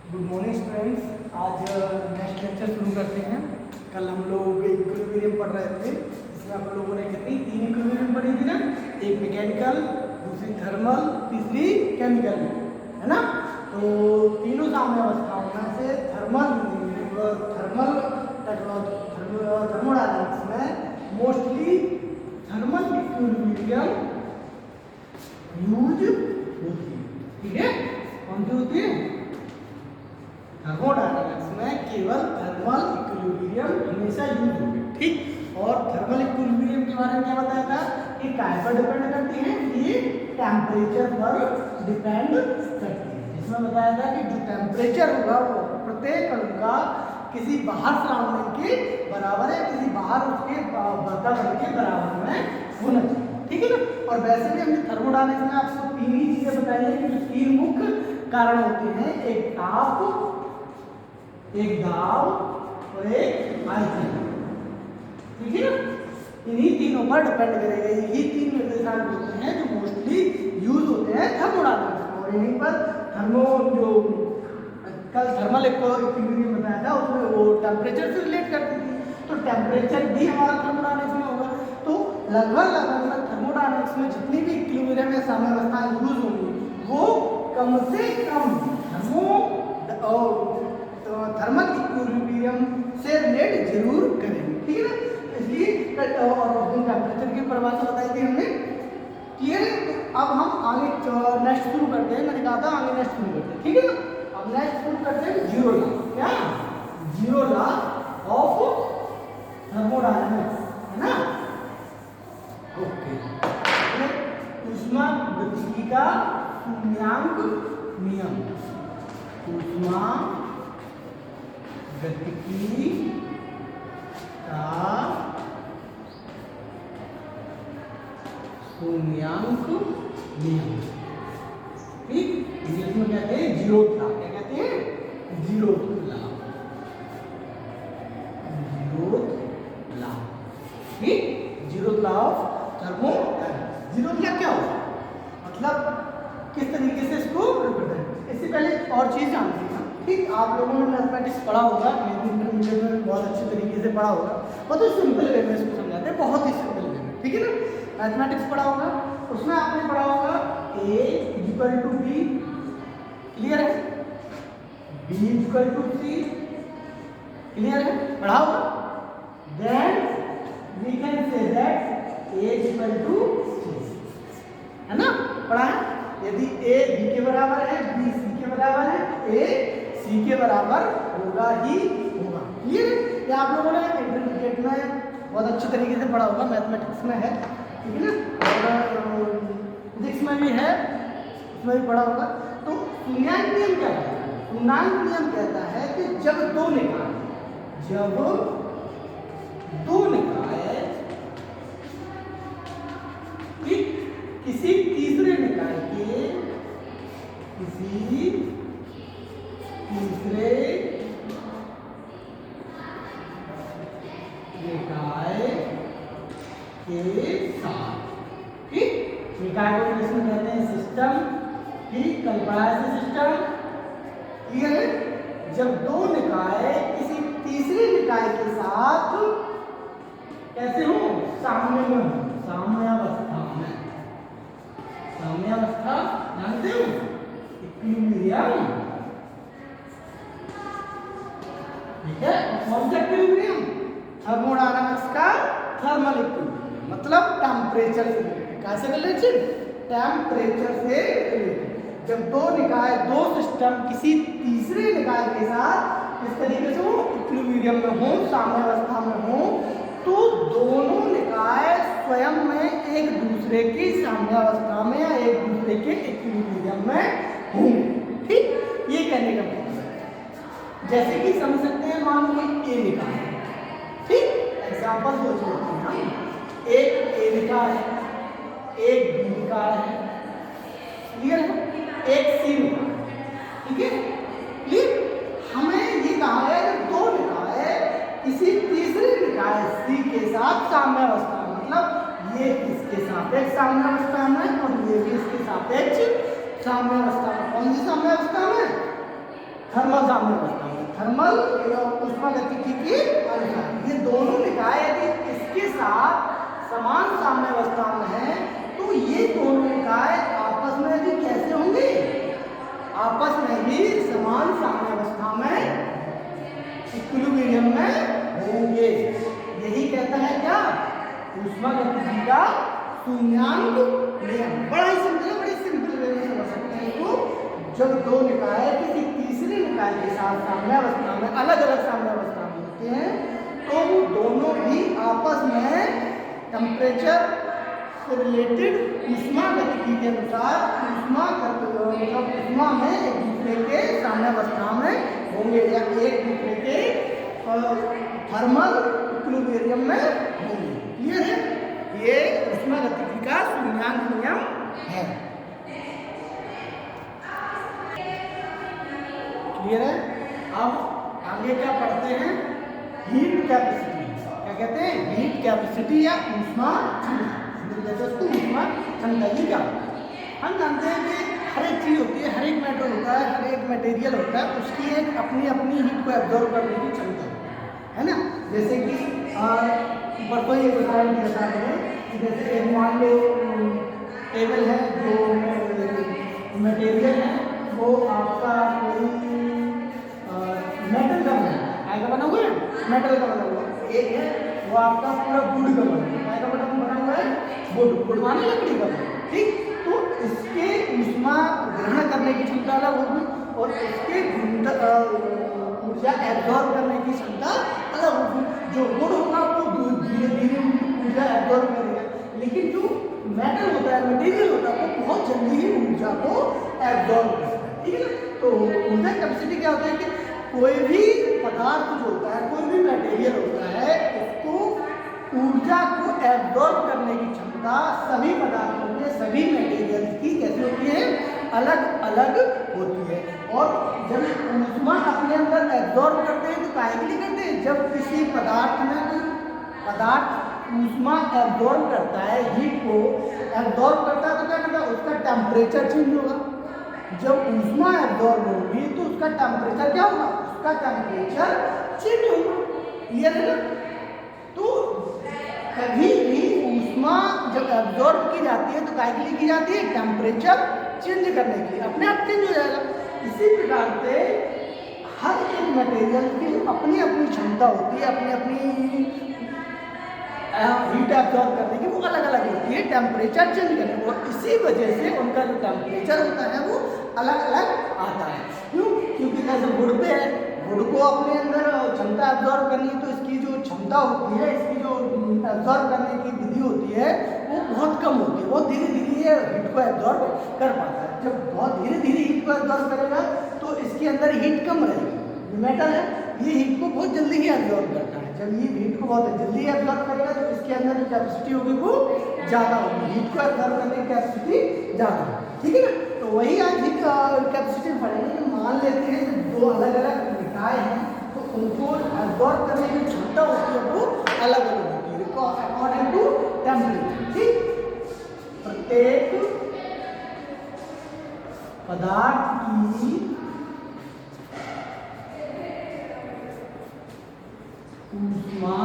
Good morning students. आज next lecture शुरू करते हैं। कल हम लोग इक्विलिब्रियम पढ़ रहे थे, जिसमें आप लोगों ने कितनी 3 इक्विलिब्रियम पढ़ी थी ना, एक मैकेनिकल, दूसरी थर्मल, तीसरी केमिकल, है ना। तो तीनों साम्य अवस्थाओं में से थर्मोडायनामिक्स में मोस्टली थर्मल इक्विलिब्रियम यूज होती है। ठीक है, कौन सी होती है? थर्मोडायनामिक्स में केवल थर्मल इक्विलिब्रियम हमेशा यूज होगी। ठीक, और थर्मल इक्विलिब्रियम के बारे में क्या बताया था कि काय पर डिपेंड करती है, ये टेम्परेचर पर डिपेंड करती है। इसमें बताया था कि जो टेम्परेचर होगा वो प्रत्येक अणु का किसी बाहर सराउंडिंग के बराबर है, किसी बाहर उसके वातावरण के बराबर में होना चाहिए। ठीक है ना। और वैसे भी हमने थर्मोडायनामिक्स में आपको तीन ही चीजें बताई है कि जो तीन मुख्य कारण होते हैं, एक ताप, एक दाब और एक आयतन। ठीक है ना। इन्हीं तीनों पर डिपेंड करेगा। यही तीन निर्देशांक होते हैं जो मोस्टली यूज होते हैं थर्मोडायनामिक्स में। और यहीं पर जो कल थर्मल इक्विलिब्रियम बताया था, उसमें वो टेम्परेचर से रिलेट करती थी, तो टेम्परेचर भी हमारा थर्मोडायनामिक्स में होगा। तो लगभग थर्मोडायनामिक्स में जितनी भी इक्विलिब्रियम या साम्य अवस्थाएं यूज होंगी वो कम से कम थर्मल इक्विलिब्रियम से रिलेट जरूर करेंगे। ठीक है ना। इसलिए और टेम्परेचर की परिभाषा बताई थी हमने। क्लियर है। अब हम आगे नेक्स्ट शुरू करते हैं। मैंने कहा था आगे नेक्स्ट शुरू करते हैं। ठीक है ना। अब नेक्स्ट शुरू करते हैं जीरो लॉ। क्या? जीरो लॉ ऑफ थर्मोडायनामिक्स, है ना। ओके। ऊष्मागतिकी का शून्याङ्क नियम, ऊष्मा गतिकी का शून्याङ्क नियम। ठीक, इंग्लिश में कहते हैं जीरोथ लॉ। क्या कहते हैं? Zeroth law. Zeroth law. ठीक, zeroth law of thermodynamics. Zeroth law क्या होगा, मतलब किस तरीके से इसको रिप्रेजेंट। इससे पहले और चीज जानते हैं। ठीक, आप लोगों ने मैथमेटिक्स पढ़ा होगा, इंटरमीडिएट में बहुत अच्छे तरीके से पढ़ा होगा। बहुत ही सिंपल वे में इसको समझाते हैं, बहुत ही सिंपल वे में। ठीक है ना। मैथमेटिक्स पढ़ा होगा, उसमें आपने पढ़ा होगा A equal to B, clear है। B equal to C, clear है, पढ़ा होगा। Then we can say that A equal to C, है ना, पढ़ा है। यदि A B के बराबर है, B C के बराबर है, A C के बराबर होगा ही होगा। क्लियर है। ये आप लोगों ने इंटरमीडिएट में बहुत अच्छे तरीके से पढ़ा होगा, मैथमेटिक्स में है। ठीक है ना। और फिजिक्स में भी है, उसमें भी पढ़ा होगा। तो शून्याङ्क नियम क्या कहता है? शून्याङ्क नियम कहता है कि जब दो निकाय किसी तीसरे निकाय के साथ, ठीक, निकाय को इंग्लिश में कहते हैं सिस्टम। ठीक, कल पढ़ा है सिस्टम। क्लियर है। जब दो निकाय किसी तीसरे निकाय के साथ कैसे हो, साम्य में हो, साम्यावस्था में। साम्यावस्था जानते हो, इक्विलिब्रियम। ठीक है। कौन सा इक्विलिब्रियम? थर्मोडायनामिक्स का थर्मल इक्विलिब्रियम, मतलब टेम्परेचर से रिलेटेड। कैसे रिलेटेड? टेम्परेचर से रिलेटेड। जब दो निकाय, दो सिस्टम किसी तीसरे निकाय के साथ इस तरीके से हो, इक्विलिब्रियम में हो, साम्यावस्था में हो, तो दोनों निकाय स्वयं में एक दूसरे की साम्यावस्था में या एक दूसरे के इक्विलिब्रियम में होंगे। ठीक, ये कहने का मतलब है। जैसे कि समझ सकते हैं, मान लो कोई A निकाय है। ठीक, एग्जाम्पल सोच लेते हैं हम। एक A निकाय है, एक B निकाय है, क्लियर है, एक C निकाय है। ठीक है, क्लियर। हमें ये कहा है कि दो निकाय किसी तीसरे निकाय C के साथ साम्यावस्था, मतलब ये इसके सापेक्ष साम्यावस्था में और ये भी इसके सापेक्ष साम्यावस्था में। कौन सी साम्यावस्था में? थर्मल साम्य अवस्था में, थर्मल ऊष्मागतिकी के अनुसार ये दोनों निकाय यदि इसके साथ समान साम्य अवस्था में है तो ये दोनों निकाय आपस में भी कैसे होंगे, आपस में भी समान साम्य अवस्था में इक्विलिब्रियम में होंगे। यही कहता है क्या, ऊष्मागतिकी का शून्याङ्क नियम। बड़ा ही सिंपल है, बड़ी सिंपल वे में समझ सकते हैं इसको। जब दो निकाय किसी तीसरे निकाय के साथ साम्य अवस्था में, अलग अलग साम्य अवस्था में होते हैं तो वो दोनों भी आपस में टेम्परेचर से रिलेटेड ऊष्मागतिकी के अनुसार ऊष्मा में एक दूसरे के साम्य अवस्था में होंगे या एक दूसरे के थर्मल इक्विलिब्रियम में होंगे। क्लियर है, ये ऊष्मागतिकी का शून्याङ्क नियम है। क्लियर है। अब आगे क्या पढ़ते हैं, हीट कैपेसिटी। क्या कहते हैं, हीट कैपेसिटी या ऊष्मा क्षमता। ऊष्मा क्षमता ये क्या, हम जानते हैं कि हर एक चीज़ होती है, हर एक मैटर होता है, हर एक मटेरियल होता है, उसकी एक अपनी अपनी हीट को एब्जॉर्ब करने की क्षमता है ना। जैसे कि परसों ये उदाहरण दिया था मैंने, जैसे एक मान लो टेबल है, जो मटेरियल है वो आपका कोई मेटल का बना है, काय का बना हुआ है, मेटल का बना हुआ है। एक है वो आपका पूरा वुड का बना है, काय का बना हुआ है, वुड माने लकड़ी का, ठीक। तो इसके ऊष्मा ग्रहण करने की क्षमता अलग होगी और इसके ऊर्जा एब्जॉर्ब करने की क्षमता अलग होगी। जो वुड होगा वो धीरे धीरे ऊर्जा एब्जॉर्ब करेगा, लेकिन जो मेटल होता है, मटेरियल होता है, वो बहुत जल्दी ही ऊर्जा को एब्जॉर्ब करता है, ठीक है ना। तो ऊर्जा कैपेसिटी क्या होता है कि कोई भी पदार्थ जो होता है, कोई भी मटेरियल होता है, उसको ऊर्जा को एब्जॉर्ब करने की क्षमता सभी पदार्थों के, सभी मटेरियल की कैसी होती है, अलग अलग होती है। और जब ऊष्मा अपने अंदर एब्जॉर्ब करते हैं तो काहे के लिए करते हैं, जब किसी पदार्थ में कोई पदार्थ ऊष्मा एब्जॉर्ब करता है, हीट को एब्जॉर्ब करता है तो क्या करता है, उसका टेम्परेचर चेंज होगा। जब ऊष्मा एब्जॉर्ब होगी तो उसका टेम्परेचर क्या होगा, उसका टेम्परेचर चेंज होगा। क्लियर है ना। तो कभी भी ऊष्मा जब एब्जॉर्ब की जाती है तो काहे के लिए की जाती है, टेम्परेचर चेंज करने के लिए, अपने आप चेंज हो जाएगा। इसी प्रकार से हर एक मटेरियल की अपनी अपनी क्षमता होती है, अपनी अपनी हीट एब्जॉर्ब करने की, वो अलग अलग होती है, टेम्परेचर चेंज करने की, और इसी वजह से उनका जो टेम्परेचर होता है वो अलग अलग आता है। क्यों, क्योंकि जैसे वुड पे है, वुड को अपने अंदर क्षमता एब्जॉर्ब करनी है तो इसकी जो क्षमता होती है, इसकी जो एब्जॉर्ब करने की विधि होती है वो बहुत कम होती है, बहुत धीरे धीरे ये हीट को एब्जॉर्ब कर पाता है। जब बहुत धीरे धीरे हीट को एब्जॉर्ब करेगा तो इसके अंदर हीट कम रहेगी। मेटल है, ये हीट को बहुत जल्दी ही एब्जॉर्ब करता है। जब ये हीट को बहुत जल्दी एब्जॉर्ब करेगा तो इसके अंदर जो कैपेसिटी होगी वो ज़्यादा होगी, हीट को एब्जॉर्ब करने की कैपेसिटी ज़्यादा है, ठीक है ना। तो वही आज हीट कैपेसिटी पढ़ेंगे। मान लेते हैं कि दो अलग अलग निकाय हैं तो उनको एब्जॉर्ब करने की क्षमता होती है वो अलग अलग होती है अकॉर्डिंग टू टेम्परेचर, ठीक। प्रत्येक पदार्थ की ऊष्मा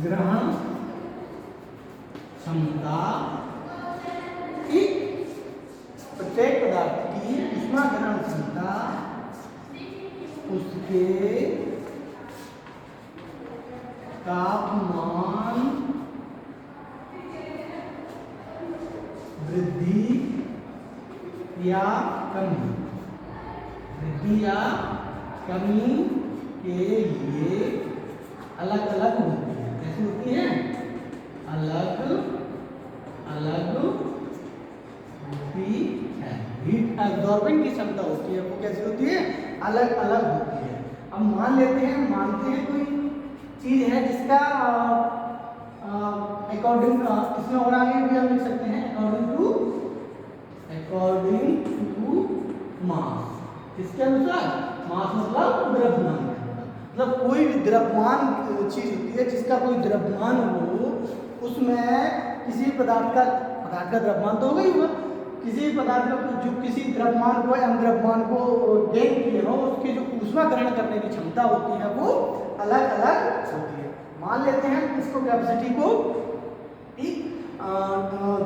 ग्रहण क्षमता, प्रत्येक पदार्थ की ऊष्मा ग्रहण क्षमता उसके तापमान वृद्धि या कमी, वृद्धि या कमी के लिए अलग अलग होती है। कैसी होती है, अलग अलग होती है। हीट एब्जॉर्बिंग की क्षमता होती है वो कैसी होती है, अलग अलग होती है। अब मान लेते हैं, मानते हैं कोई चीज़ है जिसका अकॉर्डिंग, इसमें और आगे भी हम लिख सकते हैं अकॉर्डिंग टू मास। किसके अनुसार, मास मतलब द्रव्यमान, मतलब कोई भी द्रव्यमान चीज होती है जिसका कोई द्रव्यमान हो, उसमें किसी पदार्थ का द्रव्यमान तो होगा ही होगा, किसी पदार्थ को जो किसी द्रव्यमान को या द्रव्यमान को गेन किए हो उसकी जो ऊष्मा ग्रहण करने की क्षमता होती है वो अलग अलग होती है। मान लेते हैं इसको कैपेसिटी को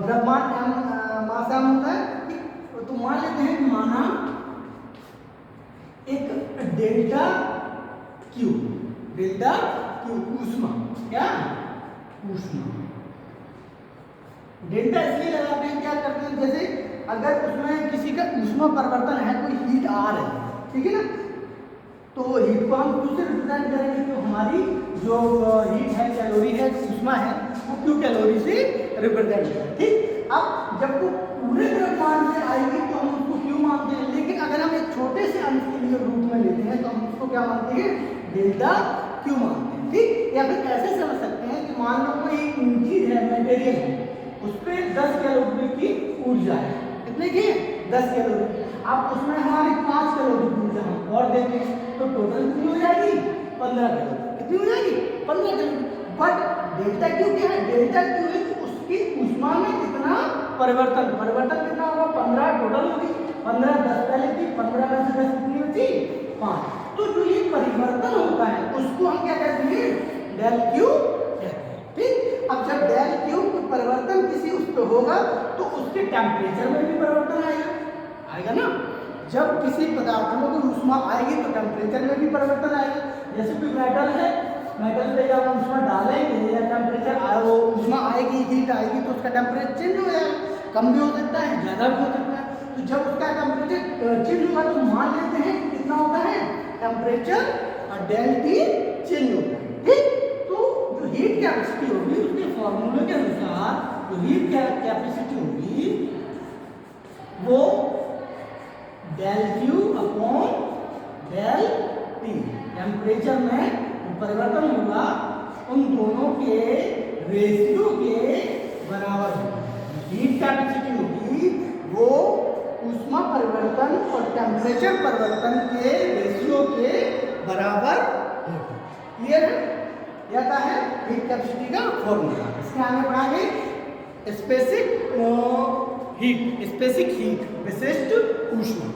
द्रव्यमान मास m होता है, तो मान लेते हैं माना एक डेल्टा क्यू ऊष्मा, क्या ऊष्मा डेल्टा इसलिए लगाते हैं, क्या करते हैं जैसे अगर उसमें किसी का ऊष्मा परिवर्तन है, कोई हीट आ रही है, ठीक है ना, तो हीट को हम क्यू से रिप्रेजेंट करेंगे, तो हमारी जो हीट है कैलोरी है ऊष्मा है वो क्यू कैलोरी से रिप्रेजेंट है। ठीक, अब जब वो पूरे द्रव्यमान में आएगी तो हम उसको क्यू मानते हैं, लेकिन अगर हम एक छोटे से अंश के लिए रूप में लेते हैं तो हम उसको क्या मानते हैं, डेल्टा क्यू मानते हैं। ठीक, या फिर ऐसे समझ सकते हैं कि मान लो कोई चीज है, मटेरियल है, उस पर 10 कैलोरी की ऊर्जा है, कितने की 10 कैलोरी, अब उसमें हमारी 5 कैलोरी की ऊर्जा हम और देते हैं तो टोटल कितनी हो जाएगी 15 कैलोरी, कितनी हो जाएगी 15 कैलोरी। बट डेल्टा क्यू क्या है, डेल्टा क्यू है कि उसकी ऊष्मा में कितना परिवर्तन कितना होगा, 15 टोटल होगी, 15 10 पहले थी, 15 में से 10 कितनी बची 5, तो जो ये परिवर्तन होता है उसको हम क्या कहते हैं, डेल क्यू कहते हैं। ठीक, अब जब डेल क्यू परिवर्तन किसी उस पे होगा तो उसके टेम्परेचर में भी परिवर्तन आएगा ना, जब किसी पदार्थ में कोई ऊष्मा आएगी तो टेम्परेचर में भी परिवर्तन आएगा। जैसे कोई मेटल है, मेटल पे जब हम ऊष्मा डालेंगे या टेम्परेचर वो ऊष्मा आएगी, हीट आएगी तो उसका टेम्परेचर चेंज हो जाएगा, कम भी हो सकता है, ज़्यादा भी हो सकता है। तो जब उसका टेम्परेचर चेंज होगा तो मान लेते हैं कितना होता है टेम्परेचर और डेल टी चेंज होता है। ठीक, तो जो हीट कैपेसिटी होगी उसके फॉर्मूले के अनुसार जो हीट कैपेसिटी होगी वो del Q upon del T, temperature में परिवर्तन होगा उन दोनों के रेशियो के बराबर होगा। हीट कैपेसिटी होगी वो ऊष्मा परिवर्तन और टेम्परेचर परिवर्तन के रेशियो के बराबर होगा। क्लियर है, यह है हीट कैपेसिटी का फॉर्मूला। इसके आगे बढ़ाएंगे स्पेसिफिक हीट, विशिष्ट ऊष्मा।